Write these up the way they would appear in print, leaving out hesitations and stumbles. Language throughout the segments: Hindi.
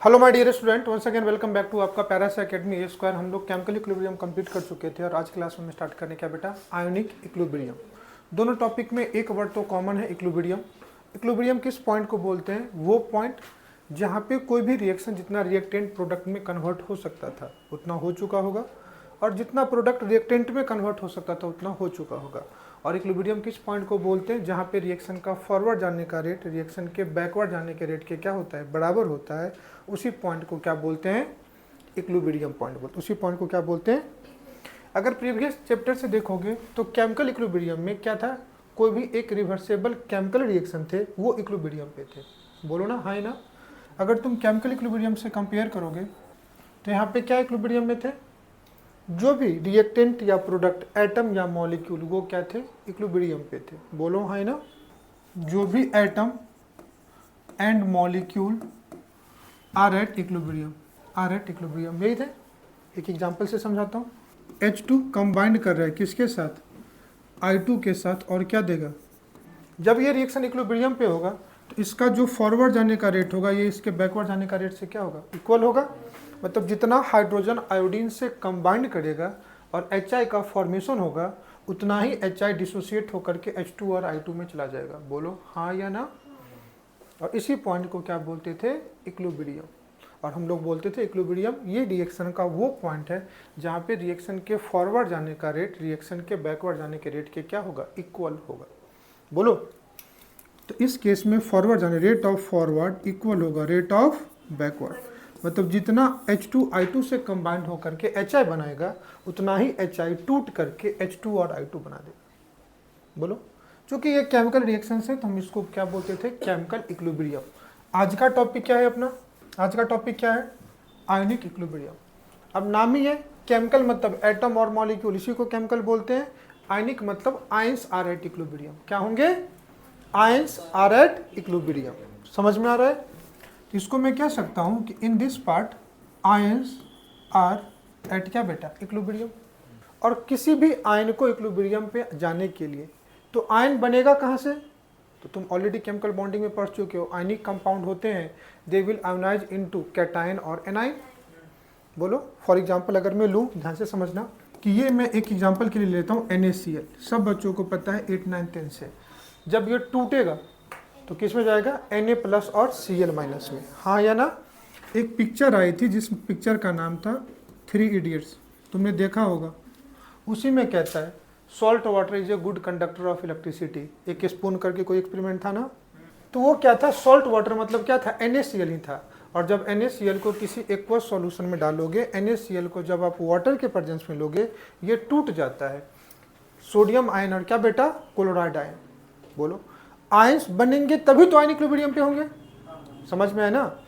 Hello my dear student, once again welcome back to आपका पैरास एकेडमी ए स्क्वायर। हम लोग केमिकल इक्विलिब्रियम कंप्लीट कर चुके थे और आज क्लास में स्टार्ट करने क्या बेटा, आयोनिक इक्विलिब्रियम। दोनों टॉपिक में एक वर्ड तो कॉमन है, इक्विलिब्रियम। इक्विलिब्रियम किस पॉइंट को बोलते हैं? वो पॉइंट जहाँ पे कोई भी रिएक्शन जितना रिएक्टेंट प्रोडक्ट में कन्वर्ट हो सकता था उतना हो चुका होगा, और जितना प्रोडक्ट रिएक्टेंट में कन्वर्ट हो सकता था उतना हो चुका होगा। और इक्विलिब्रियम किस पॉइंट को बोलते हैं? जहाँ पे रिएक्शन का फॉरवर्ड जाने का रेट रिएक्शन के बैकवर्ड जाने के रेट के क्या होता है, बराबर होता है। उसी पॉइंट को क्या बोलते हैं? इक्विलिब्रियम पॉइंट बोलते हैं। उसी पॉइंट को क्या बोलते हैं? अगर प्रीवियस चैप्टर से देखोगे तो केमिकल इक्विलिब्रियम में क्या था, कोई भी एक रिवर्सेबल केमिकल रिएक्शन थे वो इक्विलिब्रियम पे थे। बोलो ना, हाँ ना। अगर तुम केमिकल इक्विलिब्रियम से कंपेयर करोगे तो यहाँ पे क्या इक्विलिब्रियम में थे? जो भी रिएक्टेंट या प्रोडक्ट, एटम या मॉलिक्यूल, वो क्या थे? इक्विलिब्रियम पे थे। बोलो हाँ ना। जो भी atom and molecule are at equilibrium, यही थे। एक एग्जांपल से समझाता हूँ। H2 कंबाइंड कर रहा है किसके साथ? I2 के साथ, और क्या देगा? जब ये रिएक्शन इक्विलिब्रियम पे होगा तो इसका जो फॉरवर्ड जाने का रेट होगा ये इसके बैकवर्ड जाने का रेट से क्या होगा? इक्वल होगा। मतलब जितना हाइड्रोजन आयोडीन से कंबाइंड करेगा और HI का फॉर्मेशन होगा उतना ही HI डिसोसिएट होकर के H2 और I2 में चला जाएगा। बोलो हाँ या ना। और इसी पॉइंट को क्या बोलते थे? इक्विलिब्रियम। और हम लोग बोलते थे इक्विलिब्रियम ये रिएक्शन का वो पॉइंट है जहाँ पे रिएक्शन के फॉरवर्ड जाने का रेट रिएक्शन के बैकवर्ड जाने के रेट के क्या होगा? इक्वल होगा। बोलो। तो इस केस में फॉरवर्ड जाने रेट ऑफ फॉरवर्ड इक्वल होगा रेट ऑफ बैकवर्ड। मतलब जितना H2I2 से कंबाइंड होकर के HI बनाएगा उतना ही HI टूट करके H2 और I2 बना देगा। बोलो। चूंकि ये केमिकल रिएक्शन है तो हम इसको क्या बोलते थे? Chemical equilibrium. आज का टॉपिक क्या है अपना? आज का टॉपिक क्या है? Ionic equilibrium. अब नाम ही है, केमिकल मतलब एटम और मॉलिक्यूल, इसी को केमिकल बोलते हैं। आयनिक मतलब आयंस आर एट इक्विलिब्रियम। क्या होंगे? Ions are at equilibrium. समझ में आ रहा है? तो इसको मैं कह सकता हूं कि in this part ions are at क्या बेटा? इक्विलिब्रियम। और किसी भी आयन को इक्विलिब्रियम पे जाने के लिए तो आयन बनेगा कहाँ से? तो तुम ऑलरेडी केमिकल बॉन्डिंग में पढ़ चुके हो। आयनिक कंपाउंड होते हैं, they will ionize into cation और एनायन। बोलो। फॉर एग्जांपल अगर मैं लूँ, ध्यान से समझना कि ये मैं एक एग्जांपल के लिए लेता हूँ NaCl। सब बच्चों को पता है 8, 9, 10 से जब ये टूटेगा तो किस में जाएगा? Na+ और Cl- में। हाँ या ना। एक पिक्चर आई थी जिस पिक्चर का नाम था 3 इडियट्स, तुमने देखा होगा। उसी में कहता है salt water is a good conductor of electricity. एक स्पून करके कोई एक्सपेरिमेंट था ना, तो वो क्या था? सॉल्ट वाटर मतलब क्या था? NaCl ही था। और जब NaCl को किसी एक्वस सॉल्यूशन में डालोगे, NaCl को जब आप वाटर के प्रेजेंस में लोगे ये टूट जाता है। सोडियम आयन और क्या बेटा? Chloride ion. बोलो। आयंस बनेंगे तभी तो आयनिक इक्विलिब्रियम पे होंगे। समझ में आया ना?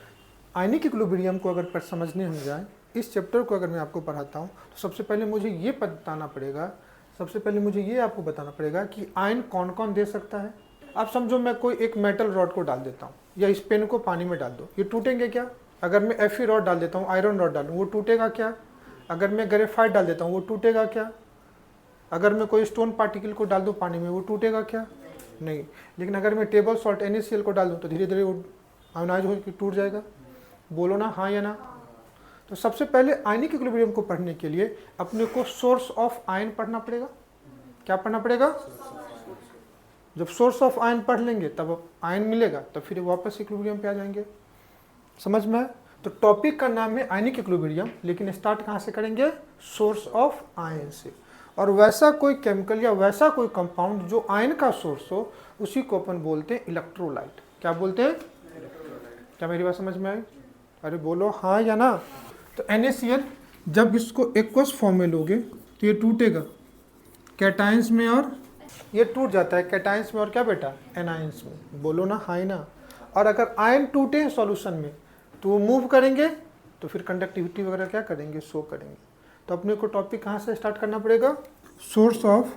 आयनिक इक्विलिब्रियम को अगर समझने हम जाएं, इस चैप्टर को अगर मैं आपको पढ़ाता हूँ तो सबसे पहले मुझे ये बताना पड़ेगा, आपको बताना पड़ेगा कि आयन कौन कौन दे सकता है। आप समझो मैं कोई एक मेटल रॉड को डाल देता हूँ या इस पेन को पानी में डाल दो, ये टूटेंगे क्या? अगर मैं Fe रॉड डाल देता हूँ, आयरन रॉड डालूँ, वो टूटेगा क्या? अगर मैं ग्रेफाइट डाल देता हूँ वो टूटेगा क्या? अगर मैं कोई स्टोन पार्टिकल को डाल दूँ पानी में वो टूटेगा क्या? नहीं। लेकिन अगर मैं टेबल सॉल्ट NaCl को डाल दूँ तो धीरे धीरे वो आयोनाइज होकर टूट जाएगा। बोलो ना हाँ या ना। तो सबसे पहले आयनिक इक्विलिब्रियम को पढ़ने के लिए अपने को सोर्स ऑफ आयन पढ़ना पड़ेगा। क्या पढ़ना पड़ेगा? जब सोर्स ऑफ आयन पढ़ लेंगे तब आयन मिलेगा, तो फिर वापस इक्विलिब्रियम पे आ जाएंगे। समझ में? तो टॉपिक का नाम है आयनिक इक्विलिब्रियम, लेकिन स्टार्ट कहाँ से करेंगे? सोर्स ऑफ आयन से। और वैसा कोई केमिकल या वैसा कोई कंपाउंड जो आयन का सोर्स हो उसी को अपन बोलते हैं इलेक्ट्रोलाइट। क्या बोलते हैं? क्या मेरी बात समझ में आई? अरे बोलो हाँ या ना। तो NaCl जब इसको एक्वस फॉर्म में लोगे तो ये टूटेगा कैटायंस में, और ये टूट जाता है कैटायंस में और क्या बेटा? एनायंस में। बोलो ना हाँ ना। और अगर आयन टूटे सॉल्यूशन में तो वो मूव करेंगे तो फिर कंडक्टिविटी वगैरह क्या करेंगे? शो करेंगे। तो अपने को टॉपिक कहाँ से स्टार्ट करना पड़ेगा? Source of.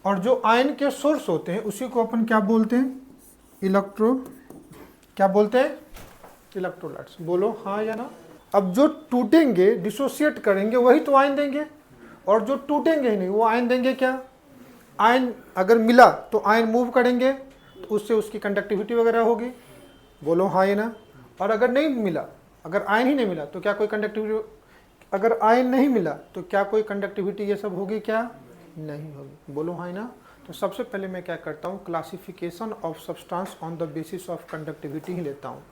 और जो आयन के सोर्स होते हैं उसी को अपन क्या बोलते हैं? क्या बोलते हैं? इलेक्ट्रोलाइट्स। बोलो हाँ या ना। अब जो टूटेंगे, डिसोसिएट करेंगे, वही तो आयन देंगे, और जो टूटेंगे ही नहीं वो आयन देंगे क्या? आयन अगर मिला तो आयन मूव करेंगे तो उससे उसकी कंडक्टिविटी वगैरह होगी। बोलो हाँ या ना। और अगर नहीं मिला अगर आयन ही नहीं मिला तो क्या कोई कंडक्टिविटी, अगर आयन नहीं मिला तो क्या कोई कंडक्टिविटी ये सब होगी? क्या नहीं होगी। बोलो हाँ ना। तो सबसे पहले मैं क्या करता हूँ, classification of substance on the basis of conductivity ही लेता हूँ।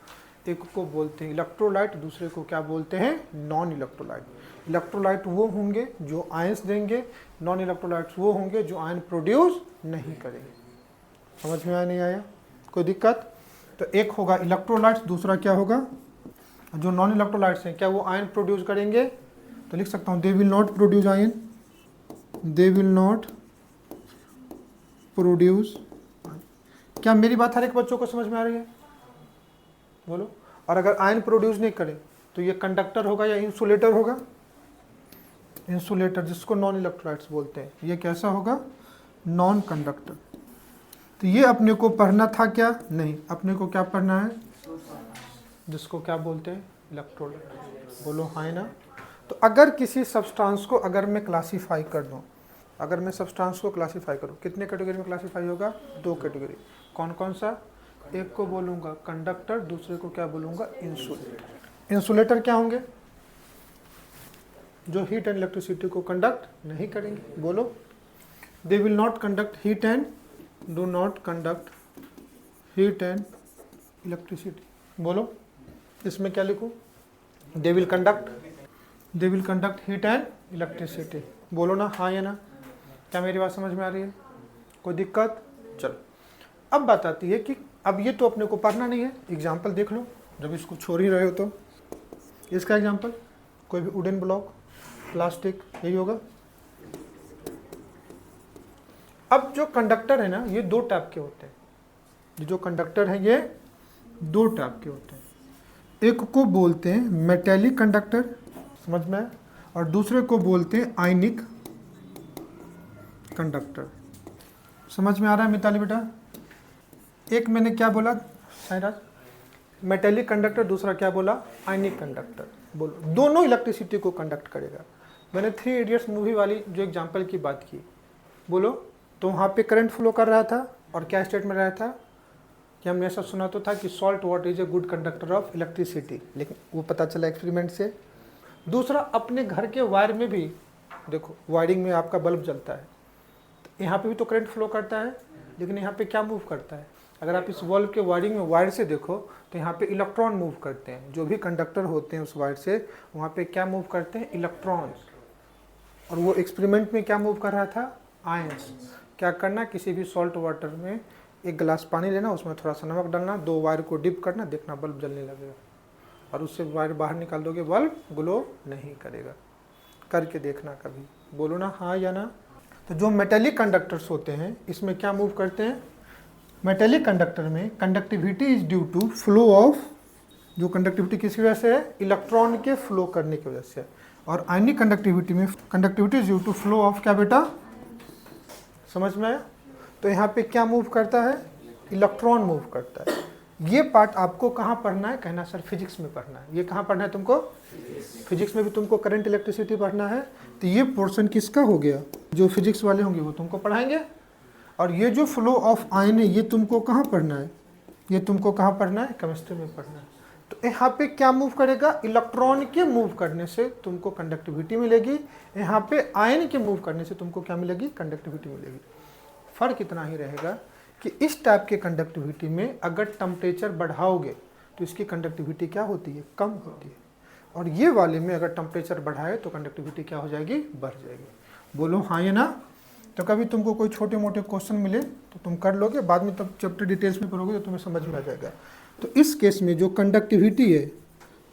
एक को बोलते हैं इलेक्ट्रोलाइट, दूसरे को क्या बोलते हैं? Non electrolyte. इलेक्ट्रोलाइट वो होंगे जो आयंस देंगे, नॉन इलेक्ट्रोलाइट्स वो होंगे जो आयन प्रोड्यूस नहीं करेंगे। समझ में आया नहीं आया? कोई दिक्कत? तो एक होगा इलेक्ट्रोलाइट्स, दूसरा क्या होगा? जो नॉन इलेक्ट्रोलाइट्स हैं क्या वो आयन प्रोड्यूस करेंगे? तो लिख सकता हूँ they will not produce ion, they will not produce. क्या मेरी बात हर एक बच्चों को समझ में आ रही है? बोलो। और अगर आयन प्रोड्यूस नहीं करे तो ये कंडक्टर होगा या इंसुलेटर होगा? इंसुलेटर, जिसको नॉन इलेक्ट्रोलाइट्स बोलते हैं। ये कैसा होगा? Non conductor. तो ये अपने को पढ़ना था क्या? नहीं, अपने को क्या पढ़ना है? जिसको क्या बोलते हैं? इलेक्ट्रोलाइट। बोलो हाँ ना। तो अगर किसी सब्सटेंस को अगर मैं क्लासीफाई कर दूं, अगर मैं सब्सटेंस को क्लासीफाई करूं, कितने कैटेगरी में क्लासीफाई होगा? 2 कैटेगरी। कौन कौन सा? एक को बोलूंगा कंडक्टर, दूसरे को क्या बोलूंगा? इंसुलेटर। इंसुलेटर क्या होंगे? जो हीट एंड इलेक्ट्रिसिटी को कंडक्ट नहीं करेंगे। बोलो। They will not conduct heat and do not conduct heat and electricity. बोलो। इसमें क्या लिखूं? They will conduct heat and electricity. बोलो ना हाँ या ना। क्या मेरी बात समझ में आ रही है? कोई दिक्कत? चलो अब बात आती है कि अब ये तो अपने को पढ़ना नहीं है, एग्जाम्पल देख लो जब इसको छोड़ ही रहे हो तो। इसका एग्जाम्पल कोई भी वुडन ब्लॉक, प्लास्टिक, यही होगा। अब जो कंडक्टर है ना, ये 2 टाइप के होते हैं। ये जो कंडक्टर है ये 2 टाइप के होते हैं। एक को बोलते हैं मेटेलिक कंडक्टर, समझ में, और दूसरे को बोलते हैं आयनिक कंडक्टर। समझ में आ रहा है मिताली बेटा? एक मैंने क्या बोला साइराज? मेटेलिक कंडक्टर, दूसरा क्या बोला? आयनिक कंडक्टर। बोलो। दोनों इलेक्ट्रिसिटी को कंडक्ट करेगा। मैंने 3 इडियट्स मूवी वाली जो एग्जांपल की बात की, बोलो। तो वहाँ पे करंट फ्लो कर रहा था और क्या स्टेट में रहा था कि हमने ऐसा सुना तो था कि salt water is a good conductor of electricity, लेकिन वो पता चला एक्सपेरिमेंट से। दूसरा, अपने घर के वायर में भी देखो, वायरिंग में आपका बल्ब जलता है, तो यहाँ पे भी तो करंट फ्लो करता है, लेकिन यहाँ पे क्या मूव करता है? अगर आप इस बल्ब के वायरिंग में वायर से देखो तो यहाँ पे इलेक्ट्रॉन मूव करते हैं। जो भी कंडक्टर होते हैं उस वायर से, वहाँ पे क्या मूव करते हैं? इलेक्ट्रॉन्स। और वो एक्सपेरिमेंट में क्या मूव कर रहा था? आयंस। क्या करना? किसी भी सॉल्ट वाटर में 1 गिलास पानी लेना, उसमें थोड़ा सा नमक डालना, 2 वायर को डिप करना, देखना बल्ब जलने लगेगा। और उससे वायर बाहर निकाल दोगे, बल्ब ग्लो नहीं करेगा। करके देखना कभी। बोलो ना हाँ या ना। तो जो मेटेलिक कंडक्टर्स होते हैं इसमें क्या मूव करते हैं? मेटेलिक कंडक्टर में conductivity is due to flow of, जो कंडक्टिविटी किसकी वजह से है? इलेक्ट्रॉन के फ्लो करने की वजह से। और आयनिक कंडक्टिविटी में conductivity is due to flow of क्या बेटा? समझ में आया? तो यहाँ पे क्या मूव करता है? इलेक्ट्रॉन मूव करता है। ये पार्ट आपको कहाँ पढ़ना है? कहना सर फिजिक्स में पढ़ना है। ये कहाँ पढ़ना है तुमको? फिजिक्स में भी तुमको करंट इलेक्ट्रिसिटी पढ़ना है। तो ये पोर्शन किसका हो गया? जो फिजिक्स वाले होंगे वो तुमको पढ़ाएंगे। और ये जो फ्लो ऑफ आयन है ये तुमको कहाँ पढ़ना है? ये तुमको कहाँ पढ़ना है? केमिस्ट्री में पढ़ना है। तो यहाँ पे क्या मूव करेगा? इलेक्ट्रॉन के मूव करने से तुमको कंडक्टिविटी मिलेगी। यहाँ पे आयन के मूव करने से तुमको क्या मिलेगी? कंडक्टिविटी मिलेगी। फर्क इतना ही रहेगा कि इस टाइप के कंडक्टिविटी में अगर टेम्परेचर बढ़ाओगे तो इसकी कंडक्टिविटी क्या होती है? कम होती है। और ये वाले में अगर टेम्परेचर बढ़ाए तो कंडक्टिविटी क्या हो जाएगी? बढ़ जाएगी। बोलो हाँ या ना। तो कभी तुमको कोई छोटे मोटे क्वेश्चन मिले तो तुम कर लोगे, बाद में तब चैप्टर डिटेल्स में पढ़ोगे तो तुम्हें समझ में आ जाएगा। तो इस केस में जो कंडक्टिविटी है,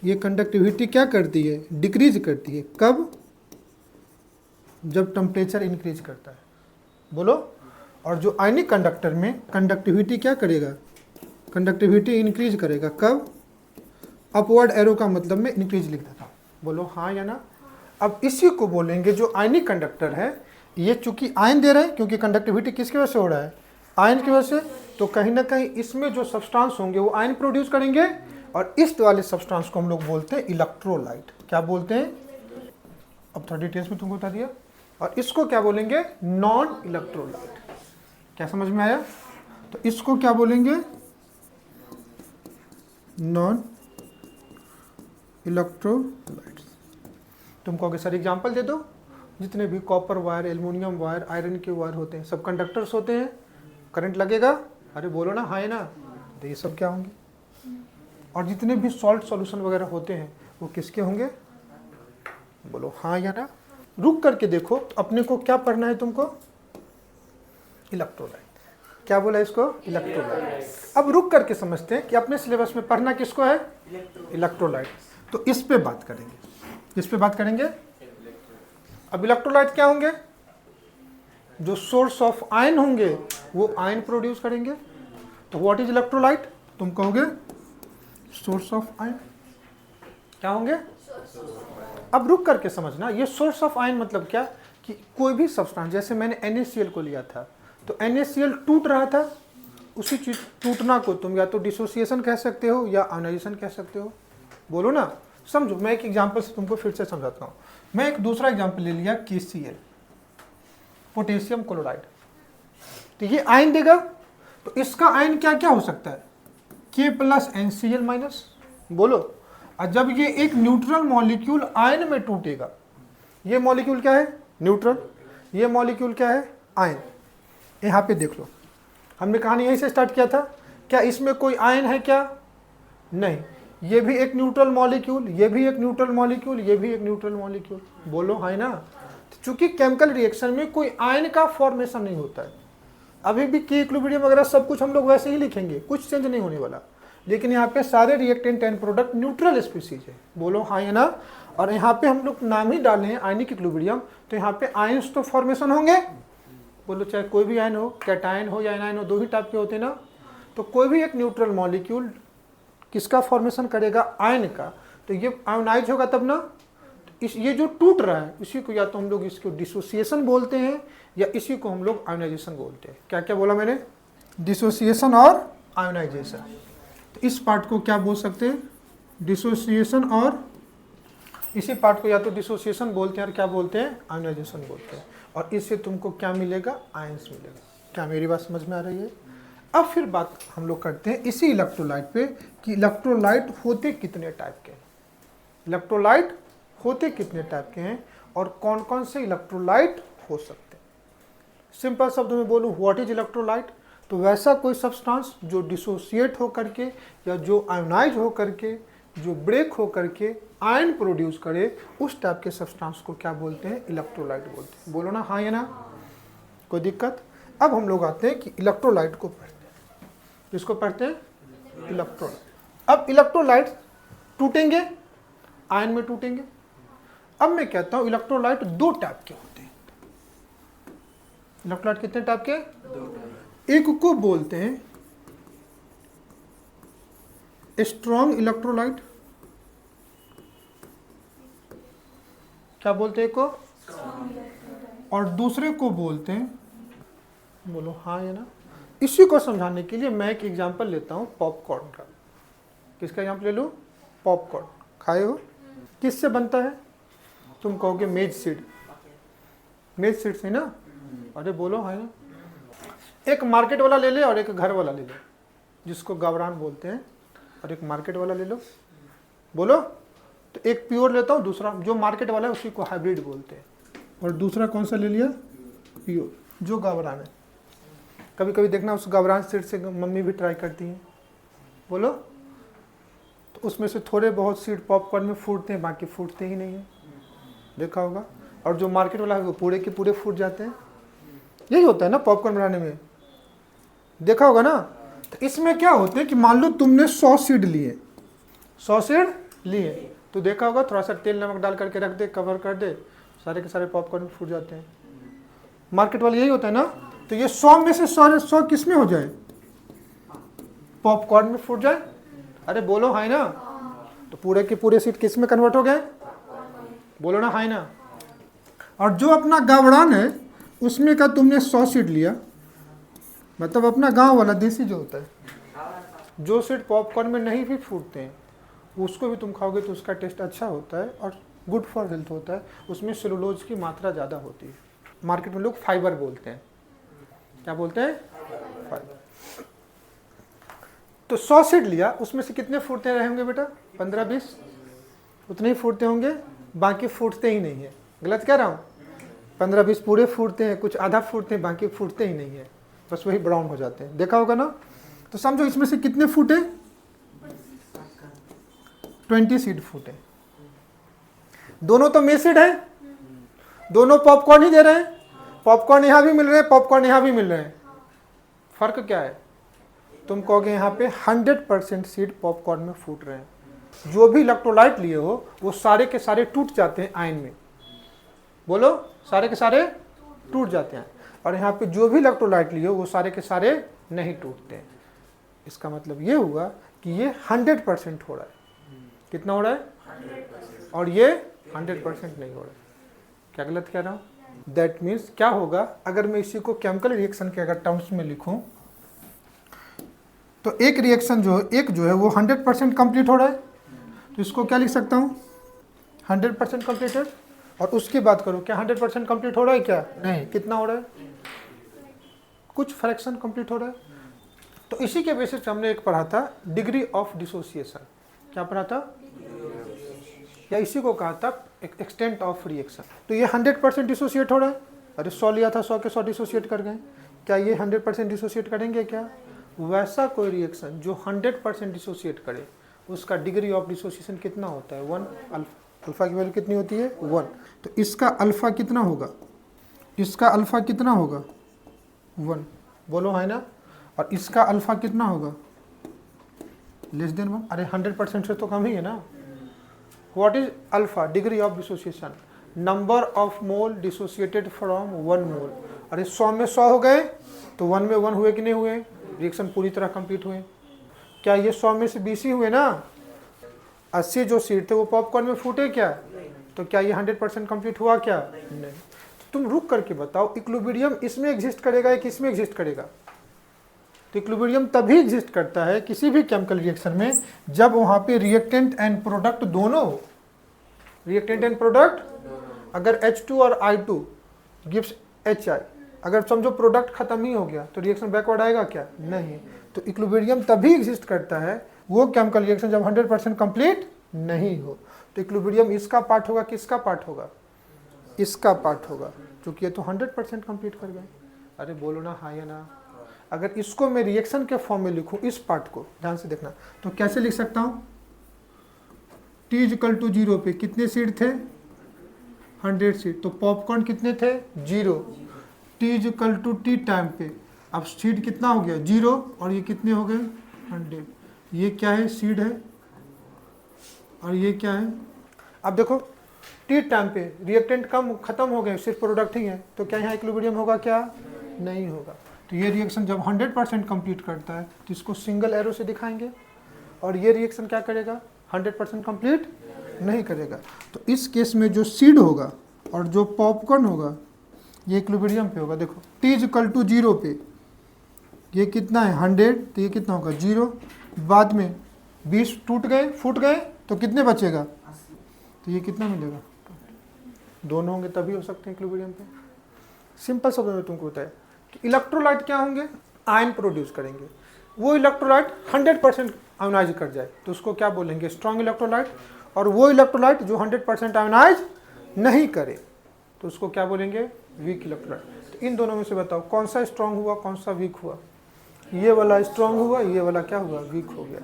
ये कंडक्टिविटी क्या करती है? डिक्रीज करती है। कब? जब टेम्परेचर इंक्रीज करता है। बोलो। और जो आयनिक कंडक्टर में कंडक्टिविटी क्या करेगा? कंडक्टिविटी इंक्रीज करेगा। कब? अपवर्ड एरो का मतलब मैं इंक्रीज लिख देता हूँ। बोलो हाँ या ना। अब इसी को बोलेंगे जो आयनिक कंडक्टर है, ये चूंकि आयन दे रहे हैं, क्योंकि कंडक्टिविटी किसकी वजह से हो रहा है? आयन की वजह से। तो कहीं ना कहीं इसमें जो सब्सटेंस होंगे वो आयन प्रोड्यूस करेंगे, और इस वाले सब्सटेंस को हम लोग बोलते हैं इलेक्ट्रोलाइट। क्या बोलते हैं? अब थोड़ा डिटेल्स में तुमको बता दिया। और इसको क्या बोलेंगे? Non electrolyte. क्या समझ में आया? तो इसको क्या बोलेंगे? Non electrolytes. तुम कहोगे सर एग्जांपल दे दो। जितने भी copper wire, aluminium wire, iron के वायर होते हैं सब कंडक्टर्स होते हैं, करंट लगेगा। अरे बोलो ना, हाँ है ना। तो ये सब क्या होंगे? और जितने भी सॉल्ट सॉल्यूशन वगैरह होते हैं वो किसके होंगे? बोलो हाँ या ना। रुक करके देखो तो अपने को क्या पढ़ना है तुमको? इलेक्ट्रोलाइट। क्या बोला इसको? इलेक्ट्रोलाइट। अब रुक करके समझते हैं कि अपने सिलेबस में पढ़ना किसको है? इलेक्ट्रोलाइट। तो इस पे बात करेंगे। किस पे बात करेंगे? अब इलेक्ट्रोलाइट क्या होंगे? जो सोर्स ऑफ आयन होंगे वो आयन प्रोड्यूस करेंगे। तो व्हाट इज इलेक्ट्रोलाइट? तुम कहोगे सोर्स ऑफ आयन। क्या होंगे? अब रुक करके समझना, ये सोर्स ऑफ आयन मतलब क्या कि कोई भी सब्सटेंस, जैसे मैंने NaCl को लिया था तो NaCl टूट रहा था, उसी चीज टूटना को तुम या तो डिसोसिएशन कह सकते हो या आयोनाइजेशन कह सकते हो। बोलो ना, समझो। मैं एक एग्जांपल से तुमको फिर से समझाता हूँ। मैं एक दूसरा एग्जांपल ले लिया, KCl, पोटेशियम क्लोराइड। तो ये आयन देगा, तो इसका आयन क्या क्या हो सकता है? K plus NCl-। बोलो, और जब ये एक न्यूट्रल मॉलिक्यूल आयन में टूटेगा, ये मॉलिक्यूल क्या है? न्यूट्रल। ये मॉलिक्यूल क्या है? आयन। यहाँ पे देख लो, हमने कहानी यहीं से स्टार्ट किया था। क्या इसमें कोई आयन है क्या? नहीं। ये भी एक न्यूट्रल मॉलिक्यूल, ये भी एक न्यूट्रल मॉलिक्यूल, ये भी एक न्यूट्रल मॉलिक्यूल। बोलो है ना। चूंकि केमिकल रिएक्शन में कोई आयन का फॉर्मेशन नहीं होता है, अभी भी के इक्विलिब्रियम वगैरह सब कुछ हम लोग वैसे ही लिखेंगे, कुछ चेंज नहीं होने वाला। लेकिन यहाँ पे सारे reactant and product neutral species है। बोलो हाँ या ना। और यहाँ पे हम लोग नाम ही डाले हैं आयनिक इक्विलिब्रियम, तो यहाँ पे आयंस तो फॉर्मेशन होंगे। बोलो चाहे कोई भी आयन हो, कैटायन हो या एनायन हो, दो ही टाइप के होते हैं ना। तो कोई भी एक न्यूट्रल मॉलिक्यूल किसका फॉर्मेशन करेगा? आयन का। तो ये आयोनाइज होगा तब ना। ये जो टूट रहा है इसी को या तो हम लोग इसको डिसोसिएशन बोलते हैं या इसी को हम लोग आयोनाइजेशन बोलते हैं। क्या क्या बोला मैंने? डिसोसिएशन और आयोनाइजेशन। तो इस पार्ट को क्या बोल सकते हैं? डिसोसिएशन। और इसी पार्ट को या तो डिसोसिएशन बोलते हैं और क्या बोलते हैं? आयोनाइजेशन बोलते हैं। और इससे तुमको क्या मिलेगा? आयंस मिलेगा। क्या मेरी बात समझ में आ रही है? अब फिर बात हम लोग करते हैं इसी इलेक्ट्रोलाइट पे कि इलेक्ट्रोलाइट होते कितने टाइप के हैं। इलेक्ट्रोलाइट होते कितने टाइप के हैं और कौन कौन से इलेक्ट्रोलाइट हो सकते हैं। सिंपल शब्द में बोलूँ, व्हाट इज इलेक्ट्रोलाइट? तो वैसा कोई सब्सटेंस जो डिसोसिएट हो करके या जो आयोनाइज हो करके, जो ब्रेक हो करके आयन प्रोड्यूस करे, उस टाइप के सब्सटेंस को क्या बोलते हैं? इलेक्ट्रोलाइट बोलते हैं। बोलो ना हाँ या ना। कोई दिक्कत? अब हम लोग आते हैं कि इलेक्ट्रोलाइट को पढ़ते हैं। किसको पढ़ते हैं? इलेक्ट्रोलाइट। अब इलेक्ट्रोलाइट टूटेंगे, आयन में टूटेंगे। अब मैं कहता हूं इलेक्ट्रोलाइट दो टाइप के होते हैं। इलेक्ट्रोलाइट कितने टाइप के? एक को बोलते हैं स्ट्रॉन्ग इलेक्ट्रोलाइट। क्या बोलते हैं को? और दूसरे को बोलते हैं, बोलो हाँ या ना। इसी को समझाने के लिए मैं एक एग्जांपल लेता हूं पॉपकॉर्न का। किसका एग्जांपल ले लूं? पॉपकॉर्न। खाए हो? किससे बनता है? तुम कहोगे मेज सीड। मेज सीड से ना। अरे बोलो है ना। एक मार्केट वाला ले ले और एक घर वाला ले लो, जिसको गावरान बोलते हैं, और एक मार्केट वाला ले लो। बोलो। तो एक प्योर लेता हूँ, दूसरा जो मार्केट वाला है उसी को हाइब्रिड बोलते हैं। और दूसरा कौन सा ले लिया? प्योर, जो गावरान है। कभी कभी देखना उस गावरान सीड से मम्मी भी ट्राई करती हैं। बोलो। तो उसमें से थोड़े बहुत सीड पॉपकॉर्न में फूटते हैं, बाकी फूटते ही नहीं है। देखा होगा। और जो मार्केट वाला है वो पूरे के पूरे फूट जाते हैं। यही होता है ना पॉपकॉर्न बनाने में। देखा होगा ना। तो इसमें क्या होते हैं कि मान लो तुमने 100 सीड लिए, 100 सीड लिए, तो देखा होगा थोड़ा सा तेल नमक डाल करके रख दे, कवर कर दे, सारे के सारे पॉपकॉर्न फूट जाते हैं। मार्केट वाले यही होता है ना। तो ये 100 में से 100 किस में हो जाए? पॉपकॉर्न में फूट जाए। अरे बोलो है ना। तो पूरे के पूरे सीड किस में कन्वर्ट हो गए? बोलो ना है ना। और जो अपना गावरान है उसमें का तुमने 100 सीड लिया, मतलब अपना गांव वाला देसी जो होता है, जो सीड पॉपकॉर्न में नहीं भी फूटते हैं उसको भी तुम खाओगे तो उसका टेस्ट अच्छा होता है और गुड फॉर हेल्थ होता है। उसमें सेलुलोज की मात्रा ज़्यादा होती है। मार्केट में लोग फाइबर बोलते हैं। क्या बोलते हैं? फाइबर। तो 100 सीड लिया, उसमें से कितने फूटते रहेंगे बेटा? 15-20। उतने ही फूटते होंगे, बाकी फूटते ही नहीं है। गलत कह रहा हूँ? 15-20 पूरे फूटते हैं, कुछ आधा फूटते हैं, बाकी फूटते ही नहीं है, बस वही ब्राउन हो जाते हैं। देखा होगा ना? तो समझो इसमें से कितने फूटे? 20 सीड फूटे। दोनों तो मेसिड है, दोनों पॉपकॉर्न ही दे रहे हैं। पॉपकॉर्न यहां भी मिल रहे हैं, पॉपकॉर्न यहां भी मिल रहे हैं। फर्क क्या है? तुम कहोगे यहाँ पे 100% सीड पॉपकॉर्न में फूट रहे हैं। जो भी इलेक्ट्रोलाइट लिए हो वो सारे के सारे टूट जाते हैं आयन में। बोलो, सारे के सारे टूट जाते हैं। और यहाँ पे जो भी इलेक्ट्रोलाइट लिए हो वो सारे के सारे नहीं टूटते हैं। इसका मतलब ये हुआ कि ये 100% हो रहा है। कितना हो रहा है? 100%। और ये 100% नहीं हो रहा है। क्या गलत कह रहा हूँ? दैट मीन्स क्या होगा, अगर मैं इसी को केमिकल रिएक्शन के अगर टर्म्स में लिखूं, तो एक रिएक्शन जो है वो 100% कंप्लीट हो रहा है, तो इसको क्या लिख सकता हूँ? 100% कंप्लीटेड। और उसकी बात करो, क्या 100% कंप्लीट हो रहा है? क्या नहीं। कितना हो रहा है? कुछ फ्रैक्शन कंप्लीट हो रहा है। तो इसी के बेसिस पे हमने एक पढ़ा था डिग्री ऑफ डिसोसिएशन। क्या पढ़ा था? या इसी को कहा था एक्सटेंट ऑफ रिएक्शन। तो ये 100% डिसोसिएट हो रहा है। अरे 100 लिया था, 100 के 100 डिसोसिएट कर गए। क्या ये 100% डिसोसिएट करेंगे? क्या वैसा कोई रिएक्शन जो 100% डिसोसिएट करे उसका डिग्री ऑफ डिसोसिएशन कितना होता है? 1। अल्फा की वैल्यू कितनी होती है? 1। तो इसका अल्फा कितना होगा? इसका अल्फा कितना होगा? 1। बोलो, है ना? और इसका अल्फा कितना होगा? Less than 1। अरे 100% से तो कम ही है ना। What is alpha? Degree of dissociation, number of mole dissociated from 1 मोल। अरे 100 में 100 हो गए तो 1 में 1 हुए कि नहीं हुए? रिएक्शन पूरी तरह कंप्लीट हुए। क्या ये 100 में से 20 ही हुए ना? 80 जो सीड थे वो पॉपकॉर्न में फूटे क्या? तो क्या ये 100% कंप्लीट हुआ? क्या नहीं। तो तुम रुक करके बताओ, इक्विलिब्रियम इसमें एग्जिस्ट करेगा या किसमें एग्जिस्ट करेगा? तो इक्विलिब्रियम तभी एग्जिस्ट करता है किसी भी केमिकल रिएक्शन में जब वहां पे रिएक्टेंट एंड प्रोडक्ट दोनों हो। रिएक्टेंट एंड प्रोडक्ट, अगर H2 और I2 गिव्स HI, अगर समझो प्रोडक्ट खत्म ही हो गया तो रिएक्शन बैकवर्ड आएगा? क्या नहीं। तो इक्विलिब्रियम तभी एग्जिस्ट करता है वो केमिकल रिएक्शन जब 100% कंप्लीट नहीं हो। तो इक्विलिब्रियम इसका पार्ट होगा, किसका पार्ट होगा? इसका पार्ट होगा, क्योंकि ये तो 100% कंप्लीट कर गए। अरे बोलो ना, हाँ या ना? अगर इसको मैं रिएक्शन के फॉर्म में लिखूं, इस पार्ट को ध्यान से देखना, तो कैसे लिख सकता हूं? T=0 पे कितने सीड थे? 100 सीड। तो पॉपकॉर्न कितने थे? 0। T=T टाइम पे अब सीड कितना हो गया? 0। और ये कितने हो गए? 100। ये क्या है? सीड है। और ये क्या है? अब देखो, T टाइम पे रिएक्टेंट कम खत्म हो गए, सिर्फ प्रोडक्ट ही है, तो क्या यहाँ इक्विलिब्रियम होगा? क्या नहीं होगा। तो ये रिएक्शन जब 100% कंप्लीट करता है तो इसको सिंगल एरो से दिखाएंगे। और ये रिएक्शन क्या करेगा? 100% कंप्लीट नहीं करेगा। तो इस केस में जो सीड होगा और जो पॉपकॉर्न होगा ये इक्विलिब्रियम पे होगा। देखो, T=0 पे ये कितना है? 100। तो ये कितना होगा? 0। बाद में 20 टूट गए, फूट गए, तो कितने बचेगा? तो ये कितना मिलेगा? दोनों होंगे तभी हो सकते हैं इक्विलिब्रियम पे। सिंपल शब्दों में तुमको बताया कि इलेक्ट्रोलाइट क्या होंगे? आयन प्रोड्यूस करेंगे। वो इलेक्ट्रोलाइट 100% आयोनाइज कर जाए तो उसको क्या बोलेंगे? Strong electrolyte. और वो इलेक्ट्रोलाइट जो 100% आयोनाइज नहीं करे तो उसको क्या बोलेंगे? Weak electrolyte. तो इन दोनों में से बताओ कौन सा स्ट्रॉन्ग हुआ, कौन सा वीक हुआ? ये वाला स्ट्रॉन्ग हुआ, ये वाला क्या हुआ? वीक हो गया।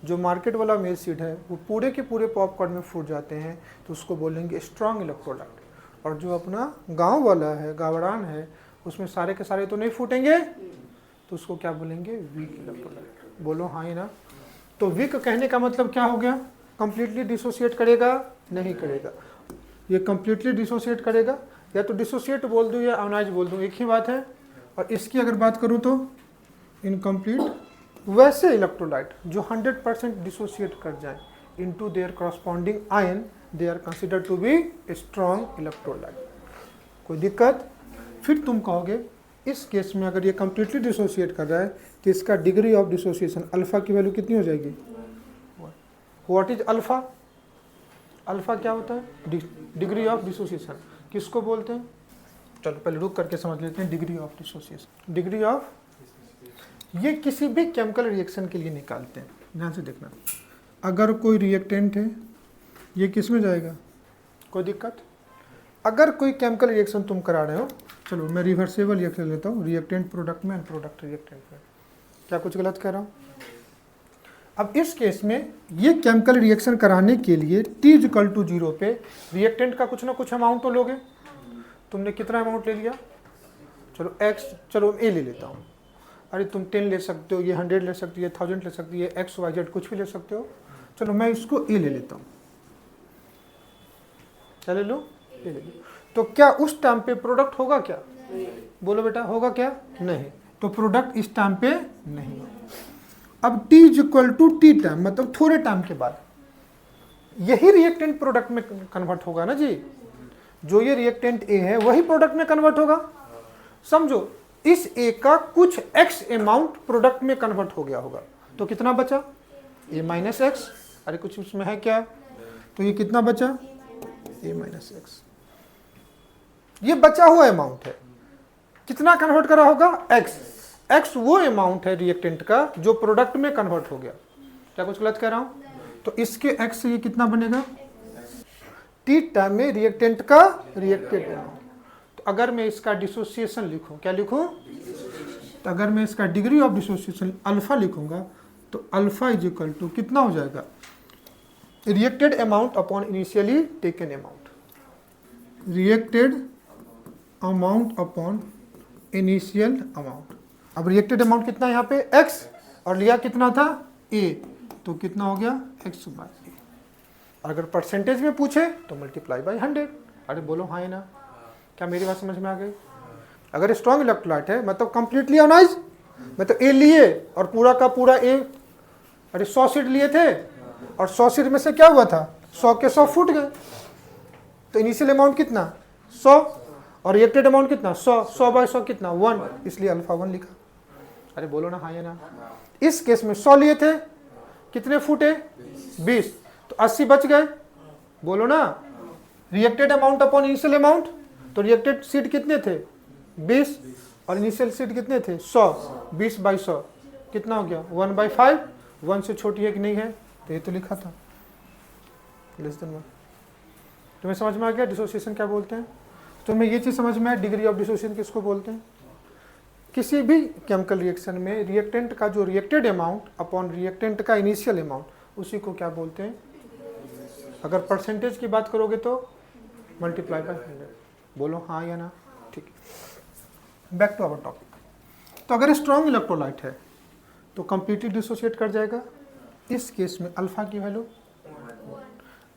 जो मार्केट वाला मेल सीड है वो पूरे के पूरे पॉपकॉर्न में फूट जाते हैं तो उसको बोलेंगे स्ट्रॉन्ग इलेक्ट्रोलाइट। और जो अपना गांव वाला है, गावड़ान है, उसमें सारे के सारे तो नहीं फूटेंगे तो उसको क्या बोलेंगे? Week electrolyte. बोलो हाँ ही ना? तो वीक कहने का मतलब क्या हो गया? कंप्लीटली डिसोसिएट करेगा? नहीं करेगा। ये कंप्लीटली डिसोसिएट करेगा, या तो डिसोसिएट बोल दूं या आयोनाइज बोल दूं, एक ही बात है। और इसकी अगर बात करूं तो इनकम्प्लीट। वैसे इलेक्ट्रोलाइट जो 100% डिसोसिएट कर जाए into their corresponding ion, they are considered to be strong electrolyte. कोई दिक्कत? फिर तुम कहोगे इस केस में अगर ये कंप्लीटली डिसोसिएट कर रहा है तो इसका डिग्री ऑफ डिसोसिएशन अल्फा की वैल्यू कितनी हो जाएगी? What is alpha? अल्फा क्या होता है? Degree of dissociation. किसको बोलते हैं? चलो पहले रुक करके समझ लेते हैं। Degree of dissociation, degree of, ये किसी भी केमिकल रिएक्शन के लिए निकालते हैं। ध्यान से देखना, अगर कोई रिएक्टेंट है ये किस में जाएगा? कोई दिक्कत? अगर कोई केमिकल रिएक्शन तुम करा रहे हो, चलो मैं रिवर्सेबल लिख लेता हूँ, रिएक्टेंट प्रोडक्ट में एंड प्रोडक्ट रिएक्टेंट में। क्या कुछ गलत कह रहा हूँ? अब इस केस में ये केमिकल रिएक्शन कराने के लिए T=0 पे रिएक्टेंट का कुछ ना कुछ अमाउंट तो लोगे। तुमने कितना अमाउंट ले लिया? चलो x, चलो A ले लेता हूँ। अरे तुम 10 ले सकते हो, ये 100 ले सकती है, 1000 ले सकती है, x y z कुछ भी ले सकते हो। चलो मैं इसको A ले लेता हूँ। क्या ले लो? A ले लो। तो क्या उस टाइम पे प्रोडक्ट होगा क्या? बोलो बेटा, होगा क्या? नहीं। तो प्रोडक्ट इस टाइम पे नहीं। अब T=T टाइम, मतलब थोड़े टाइम के बाद यही रिएक्टेंट प्रोडक्ट में कन्वर्ट होगा ना जी। जो ये रिएक्टेंट A है वही प्रोडक्ट में कन्वर्ट होगा। समझो इस A का कुछ x अमाउंट प्रोडक्ट में कन्वर्ट हो गया होगा, तो कितना बचा? A-x। अरे कुछ उसमें है क्या? तो ये कितना बचा? A-x। ये बचा हुआ अमाउंट है, कितना कन्वर्ट करा होगा? x वो अमाउंट है रिएक्टेंट का जो प्रोडक्ट में कन्वर्ट हो गया। क्या कुछ गलत कह रहा हूं? तो इसके x से ये कितना बनेगा? T टाइम में रिएक्टेंट का रिएक्टेड अमाउंट। तो अगर मैं इसका डिसोसिएशन लिखूं, क्या लिखूं? तो अगर मैं इसका डिग्री ऑफ डिसोसिएशन अल्फा लिखूंगा तो अल्फा = कितना हो जाएगा? Reacted amount upon initially taken amount. Reacted amount upon initial amount. अब रिएक्टेड अमाउंट कितना है यहाँ पे? x, और लिया कितना था? A, तो कितना हो गया? x/A। अगर परसेंटेज में पूछे तो मल्टीप्लाई बाय 100। अरे बोलो हाँ या ना? क्या मेरी बात समझ में आ गई? अगर स्ट्रॉन्ग इलेक्ट्रोलाइट है मतलब कंप्लीटली आयोनाइज, मतलब A लिए और पूरा का पूरा A, अरे 100 सीड लिए थे और 100 सीड में से क्या हुआ था? 100 के 100 फूट गए। तो इनिशियल अमाउंट कितना? 100, और रिएक्टेड अमाउंट कितना? 100। 100/100 कितना? 1, इसलिए अल्फा 1 लिखा। अरे बोलो ना हाँ या ना? इस केस में 100 लिए थे, कितने फूटे? 20, तो 80 बच गए। बोलो ना, reacted amount upon initial amount. तो रिएक्टेड सीड कितने थे? 20, और इनिशियल सीड कितने थे? 100। 20/100 कितना हो गया? 1/5। 1 से छोटी है कि नहीं है? तो ये तो लिखा था लेस देन 1। तुम्हें समझ में आ गया डिसोसिएशन क्या बोलते हैं? तुम्हें ये चीज समझ में आया डिग्री ऑफ डिसोसिएशन किसको बोलते हैं? किसी भी केमिकल रिएक्शन में रिएक्टेंट का जो रिएक्टेड अमाउंट अपॉन रिएक्टेंट का इनिशियल अमाउंट, उसी को क्या बोलते हैं? अगर परसेंटेज की बात करोगे तो मल्टीप्लाई बाय 100। बोलो हाँ या ना? ठीक। Back to our topic. तो अगर स्ट्रॉन्ग इलेक्ट्रोलाइट है तो कंप्लीटली डिसोसिएट कर जाएगा। इस केस में अल्फा की वैल्यू।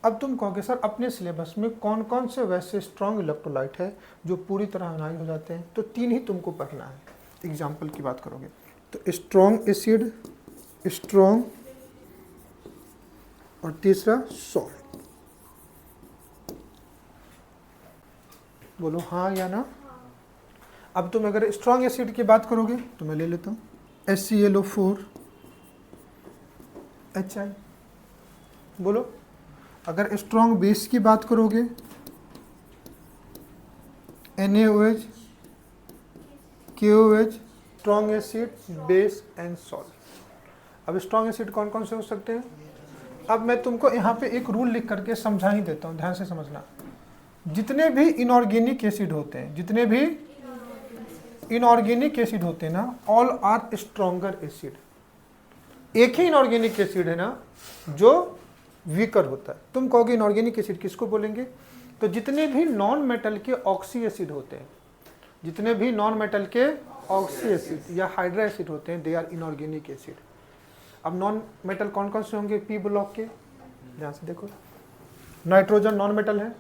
अब तुम कहोगे सर अपने सिलेबस में कौन कौन से वैसे स्ट्रॉन्ग इलेक्ट्रोलाइट है जो पूरी तरह आयोनाइज हो जाते हैं? तो 3 ही तुमको पढ़ना है। एग्जाम्पल की बात करोगे तो स्ट्रॉन्ग एसिड, स्ट्रॉन्ग, और तीसरा सॉल्ट। बोलो हाँ या ना? अब तुम अगर स्ट्रॉन्ग एसिड की बात करोगे तो मैं ले लेता हूँ HClO4HI। बोलो अगर स्ट्रॉन्ग बेस की बात करोगे NaOH, KOH, strong acid, base and salt. अब स्ट्रॉन्ग एसिड कौन कौन से हो सकते हैं? अब मैं तुमको यहाँ पे एक रूल लिख करके समझा ही देता हूँ, ध्यान से समझना। जितने भी इनऑर्गेनिक एसिड होते हैं, जितने भी इनऑर्गेनिक एसिड होते हैं ना, ऑल आर स्ट्रॉन्गर एसिड। एक ही इनऑर्गेनिक एसिड है ना जो वीकर होता है। तुम कहोगे इनऑर्गेनिक एसिड किसको बोलेंगे? तो जितने भी नॉन मेटल के ऑक्सी एसिड होते हैं, जितने भी नॉन मेटल के ऑक्सी एसिड या हाइड्रा एसिड होते हैं, दे आर इनऑर्गेनिक एसिड। अब नॉन मेटल कौन कौन से होंगे? पी ब्लॉक के, ध्यान से देखो। नाइट्रोजन नॉन मेटल है,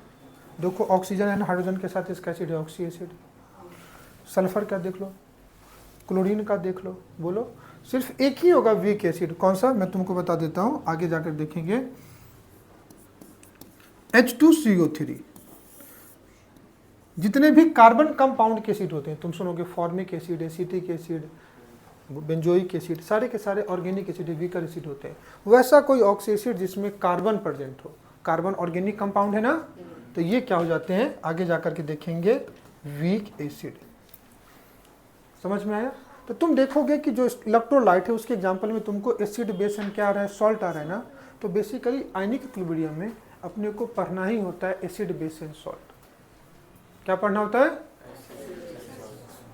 देखो ऑक्सीजन है ना, हाइड्रोजन के साथ इसका एसिड है ऑक्सी एसिड। सल्फर का देख लो, क्लोरीन का देख लो। बोलो सिर्फ एक ही होगा वीक एसिड, कौन सा? मैं तुमको बता देता हूं, आगे जाकर देखेंगे। H2CO3। जितने भी कार्बन कंपाउंड के एसिड होते हैं, तुम सुनोगे formic acid, acetic acid, benzoic acid, सारे के सारे ऑर्गेनिक एसिड, वीकर एसिड होते हैं। वैसा कोई ऑक्सी एसिड जिसमें कार्बन प्रेजेंट हो, कार्बन ऑर्गेनिक कंपाउंड है ना, तो ये क्या हो जाते हैं? आगे जाकर के देखेंगे वीक एसिड। समझ में आया? तो तुम देखोगे कि जो इलेक्ट्रोलाइट है उसके एग्जांपल में तुमको एसिड, बेस एंड क्या आ रहा है? सॉल्ट आ रहा है ना। तो बेसिकली आयनिक इक्विलिब्रियम में अपने को पढ़ना ही होता है एसिड बेस एंड सॉल्ट। क्या पढ़ना होता है?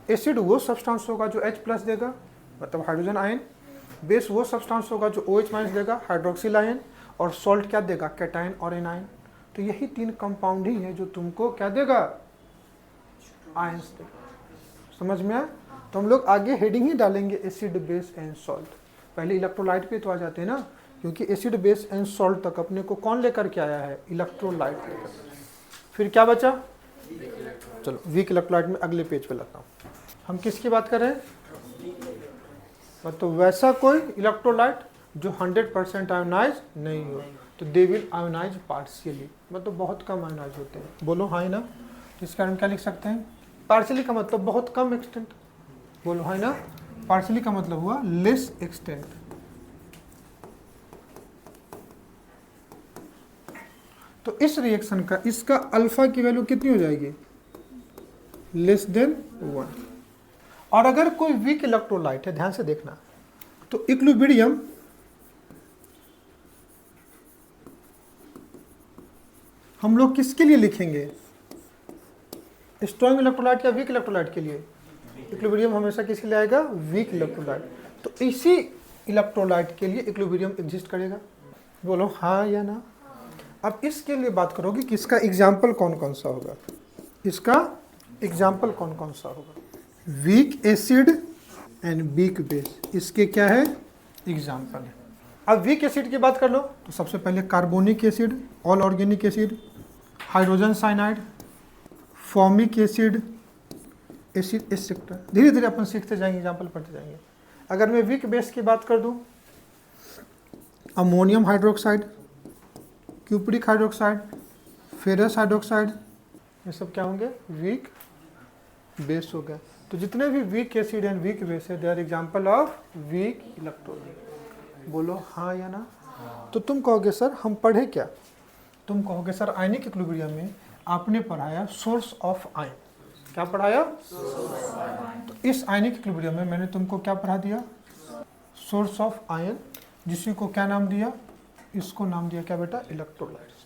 एसिड वो सब्सटेंस होगा जो H+ देगा, मतलब हाइड्रोजन आयन। बेस वो सब्सटेंस होगा जो OH- देगा, हाइड्रोक्सिल आयन। और सॉल्ट क्या देगा? कैटायन और एनायन। तो यही 3 कंपाउंड ही है जो तुमको क्या देगा? आयंस देगा। समझ में आया? तो हम लोग आगे हेडिंग ही डालेंगे एसिड बेस एंड सॉल्ट। पहले इलेक्ट्रोलाइट पे तो आ जाते हैं ना, क्योंकि एसिड बेस एंड सॉल्ट तक अपने को कौन लेकर के आया है? इलेक्ट्रोलाइट लेकर। फिर क्या बचा? चलो वीक इलेक्ट्रोलाइट में अगले पेज पे लाता हूँ। हम किसकी बात कर रहे हैं? तो वैसा कोई इलेक्ट्रोलाइट जो 100% आयोनाइज नहीं हो, तो दे विल आयोनाइज पार्शियली, मतलब बहुत कम आयोनाइज होते हैं। बोलो हाँ है ना? इस कारण क्या लिख सकते हैं? पार्शियली का मतलब बहुत कम एक्सटेंट। बोलो हाँ है ना? पार्शियली का मतलब हुआ लेस एक्सटेंट। तो इस रिएक्शन का इसका अल्फा की वैल्यू कितनी हो जाएगी? Less than 1। और अगर कोई वीक इलेक्ट्रोलाइट है, ध्यान से देखना, तो इक्विलिब्रियम हम लोग किसके लिए लिखेंगे? स्ट्रॉन्ग इलेक्ट्रोलाइट या वीक इलेक्ट्रोलाइट के लिए? इक्विलिब्रियम हमेशा किसके लिए आएगा? Weak electrolyte. तो इसी इलेक्ट्रोलाइट के लिए इक्विलिब्रियम एग्जिस्ट करेगा। बोलो हाँ या ना? अब इसके लिए बात करोगे कि इसका एग्जाम्पल कौन कौन सा होगा? इसका एग्जाम्पल कौन कौन सा होगा? Week acid and weak base, इसके क्या है? एग्जाम्पल है। अब वीक एसिड की बात कर लो तो सबसे पहले carbonic acid, all organic acid, hydrogen cyanide, formic acid, acid etcetera. धीरे धीरे अपन सीखते जाएंगे, एग्जाम्पल पढ़ते जाएंगे। अगर मैं वीक बेस की बात कर दूं, ammonium hydroxide, cupric hydroxide, ferrous hydroxide, ये सब क्या होंगे? वीक बेस हो गए। तो जितने भी weak acid and weak base है, they are example of weak electrolyte. बोलो हाँ या ना? तो तुम कहोगे सर हम पढ़े क्या? तुम कहोगे सर आयनिक इक्विलिब्रियम में आपने पढ़ाया सोर्स ऑफ आयन। क्या पढ़ाया? तो इस आयनिक इक्विलिब्रियम में मैंने तुमको क्या पढ़ा दिया? सोर्स ऑफ आयन, जिसी को क्या नाम दिया? इसको नाम दिया क्या बेटा? इलेक्ट्रोलाइट्स।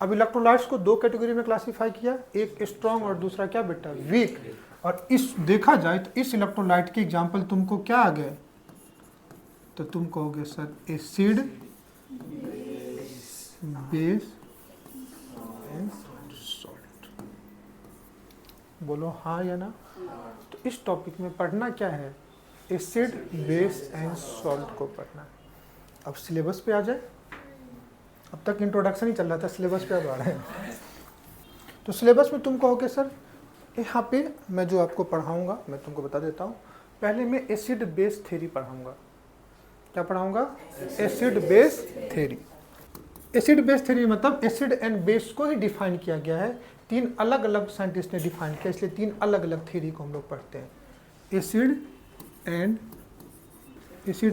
अब इलेक्ट्रोलाइट्स को 2 कैटेगरी में क्लासिफाई किया, एक स्ट्रॉन्ग और दूसरा क्या बेटा? वीक। और इस देखा जाए तो इस इलेक्ट्रोलाइट के एग्जाम्पल तुमको क्या आ गए? तो तुम कहोगे sir acid base and salt. बोलो हाँ या ना? तो इस टॉपिक में पढ़ना क्या है? एसिड बेस एंड सॉल्ट को पढ़ना है। अब सिलेबस पे आ जाए। अब तक इंट्रोडक्शन ही चल रहा था, सिलेबस पे अब आ रहे हैं। तो सिलेबस में तुम कहोगे सर यहाँ पे मैं जो आपको पढ़ाऊंगा मैं तुमको बता देता हूँ। पहले मैं एसिड बेस थ्योरी पढ़ाऊंगा। क्या पढ़ाऊंगा? Acid base theory. Acid base theory मतलब एसिड एंड बेस को ही डिफाइन किया गया है। 3 अलग अलग साइंटिस्ट ने डिफाइन किया, इसलिए 3 अलग अलग थ्योरी को हम लोग पढ़ते हैं। एसिड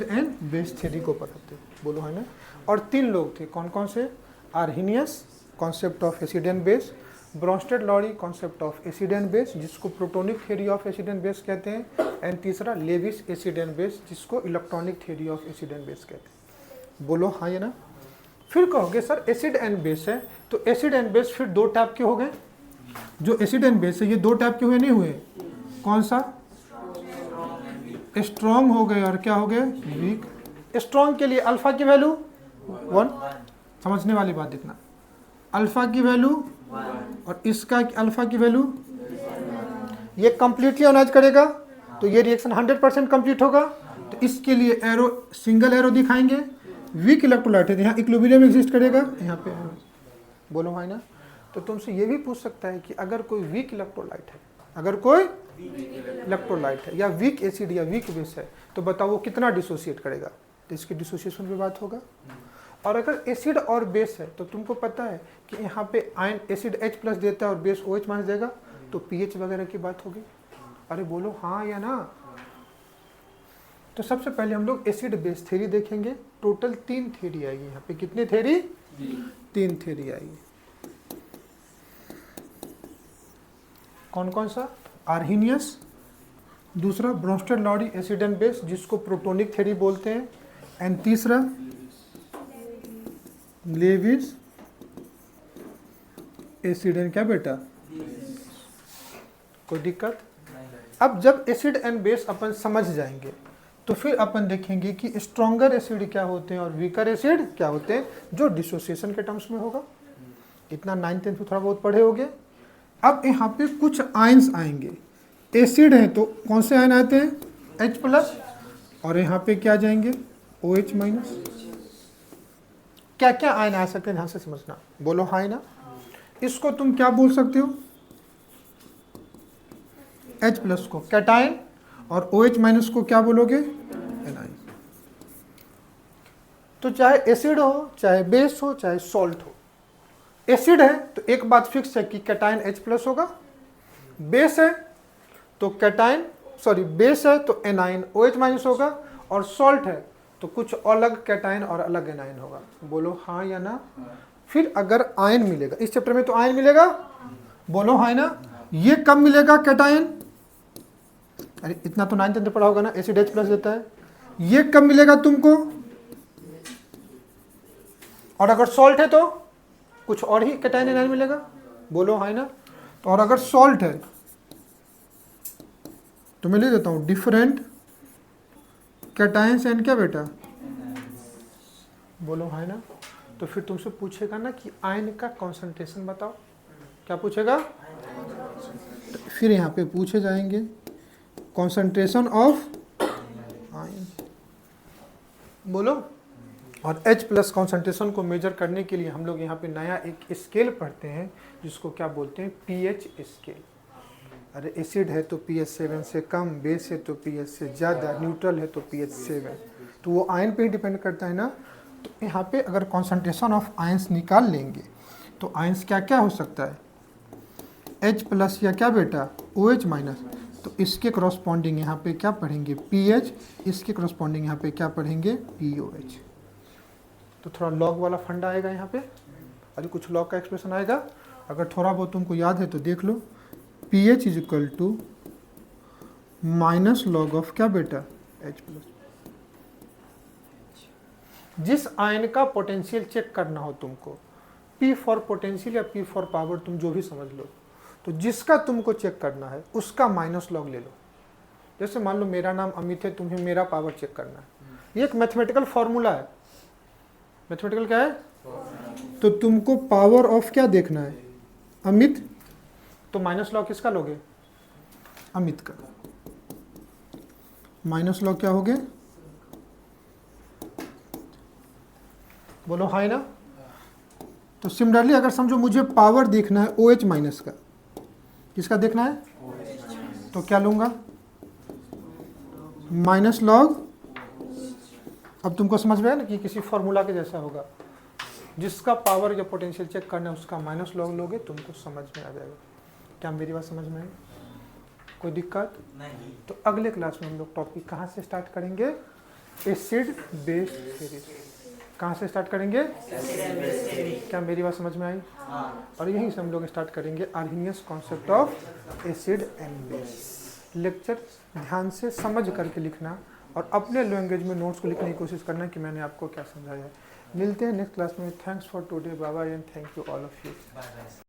एंड बेस थ्योरी को पढ़ते हैं। बोलो है ना? और 3 लोग थे, कौन कौन से? Arrhenius, concept of acid and base, Bronsted Lowry, concept of acid and base, जिसको protonic theory of acid and base कहते हैं, एंड तीसरा लेविस एसिड एंड बेस, जिसको electronic theory of acid and base कहते हैं। बोलो हाँ या ना? फिर कहोगे सर एसिड एंड बेस है, तो एसिड एंड बेस फिर 2 टाइप के हो गए। जो एसिड एंड बेस है ये 2 टाइप के हुए, नहीं हुए? कौन सा? स्ट्रॉन्ग हो गए और क्या हो गए? वीक। स्ट्रॉन्ग के लिए अल्फा की वैल्यू 1, समझने वाली बात देखना, अल्फा की वैल्यू, और इसका अल्फा की वैल्यू, ये कंप्लीटली आयोनाइज करेगा तो ये रिएक्शन 100% कंप्लीट होगा। तो इसके लिए एरो, सिंगल एरो दिखाएंगे। वीक इलेक्ट्रोलाइट है, यहाँ इक्विलिब्रियम एग्जिस्ट करेगा, यहाँ पे। बोलो भाई ना? तो तुमसे ये भी पूछ सकता है कि अगर कोई वीक इलेक्ट्रोलाइट है, अगर कोई इलेक्ट्रोलाइट है या वीक एसिड या वीक बेस है, तो बताओ वो कितना डिसोसिएट करेगा? तो इसकी डिसोसिएशन पे बात होगा। और अगर एसिड और बेस है तो तुमको पता है कि यहाँ पे आयन एसिड H+ देता है और बेस OH- देगा, तो pH वगैरह की बात होगी। अरे बोलो हाँ या ना? तो सबसे पहले हम लोग एसिड बेस थ्योरी देखेंगे। टोटल 3 थ्योरी आएगी यहाँ पे। कितनी थ्योरी? 3 थ्योरी आएगी। कौन कौन सा? आर्हेनियस, दूसरा Bronsted Lowry acid and base, जिसको प्रोटोनिक थ्योरी बोलते हैं, एंड तीसरा लेविस एसिड एंड क्या बेटा, कोई दिक्कत। अब जब एसिड एंड बेस अपन समझ जाएंगे तो फिर अपन देखेंगे कि स्ट्रॉन्गर एसिड क्या होते हैं और वीकर एसिड क्या होते हैं, जो डिसोसिएशन के टर्म्स में होगा। इतना 9th 10th में थोड़ा बहुत पढ़े होगे। अब यहाँ पे कुछ आयंस आएंगे। एसिड है तो कौन से आयन आते हैं, H+, और यहाँ पे क्या जाएंगे, OH-। क्या क्या आयन आ सकते हैं ध्यान से समझना, बोलो हाँ ना। इसको तुम क्या बोल सकते हो, H+ को कैटायन और OH- को क्या बोलोगे, एनायन। तो चाहे एसिड हो, चाहे बेस हो, चाहे सॉल्ट हो। एसिड है तो एक बात फिक्स है कि कैटायन H+ होगा, बेस है तो कैटायन बेस है तो एनायन OH- होगा, और सॉल्ट है तो कुछ अलग कैटायन और अलग एनायन होगा। बोलो हाँ या ना। फिर अगर आयन मिलेगा, इस चैप्टर में तो आयन मिलेगा, बोलो हाँ ना। ये कब मिलेगा कैटायन, अरे इतना तो 9th 10th में पढ़ा होगा ना, एसिड H+ देता है। ये कब मिलेगा तुमको, और अगर सॉल्ट है तो कुछ और ही कैटायन एनायन मिलेगा, बोलो हाँ ना। तो और अगर सॉल्ट है तो मैं लिख देता हूं डिफरेंट कैटायंस एंड क्या बेटा, बोलो हाँ ना। तो फिर तुमसे पूछेगा ना कि आयन का कॉन्सेंट्रेशन बताओ, क्या पूछेगा, तो फिर यहाँ पे पूछे जाएंगे कॉन्सेंट्रेशन ऑफ आयन, बोलो। और H+ कॉन्सेंट्रेशन को मेजर करने के लिए हम लोग यहाँ पे नया एक स्केल पढ़ते हैं जिसको क्या बोलते हैं, pH स्केल। अरे एसिड है तो pH 7 से कम, बेस है तो pH से ज़्यादा, न्यूट्रल है तो pH 7, तो वो आयन पे ही डिपेंड करता है ना। तो यहाँ पे अगर कॉन्सेंट्रेशन ऑफ आयंस निकाल लेंगे तो आयंस क्या क्या हो सकता है, H+ या क्या बेटा, OH-। तो इसके करस्पॉन्डिंग यहाँ पे क्या पढ़ेंगे, pH, इसके करस्पॉन्डिंग यहाँ पे क्या पढ़ेंगे, POH। तो थोड़ा लॉग वाला फंडा आएगा यहाँ पे, अरे कुछ लॉग का एक्सप्रेशन आएगा, अगर थोड़ा बहुत तुमको याद है तो देख लो। pH = माइनस लॉग ऑफ क्या बेटा, H+। जिस आयन का पोटेंशियल चेक करना हो तुमको, P फॉर पोटेंशियल या P फॉर पावर, तुम जो भी समझ लो, तो जिसका तुमको चेक करना है उसका माइनस लॉग ले लो। जैसे मान लो मेरा नाम अमित है, तुम्हें मेरा पावर चेक करना है, ये एक मैथमेटिकल फॉर्मूला है। मैथमेटिकल क्या है, तो तुमको पावर ऑफ क्या देखना है, अमित, तो माइनस लॉग किसका लोगे, अमित का। माइनस लॉग क्या होगे, बोलो हाँ ना। तो सिमिलरली अगर समझो मुझे पावर देखना है OH- का, किसका देखना है, तो क्या लूंगा, माइनस लॉग। अब तुमको समझ में आया ना कि किसी फॉर्मूला के जैसा होगा, जिसका पावर या पोटेंशियल चेक करना है उसका माइनस लॉग लोगे, तुमको समझ में आ जाएगा। क्या मेरी बात समझ में आई, कोई दिक्कत नहीं। तो अगले क्लास में हम लोग टॉपिक कहाँ से स्टार्ट करेंगे, एसिड बेस सीरीज। कहाँ से स्टार्ट करेंगे, क्या मेरी बात समझ में आई, और यहीं से हम लोग स्टार्ट करेंगे Arrhenius concept of acid and base. Lecture ध्यान से समझ करके लिखना और अपने लैंग्वेज में नोट्स को लिखने की कोशिश करना कि मैंने आपको क्या समझाया है। मिलते हैं नेक्स्ट क्लास में। Thanks for today, bye bye and thank you all of you.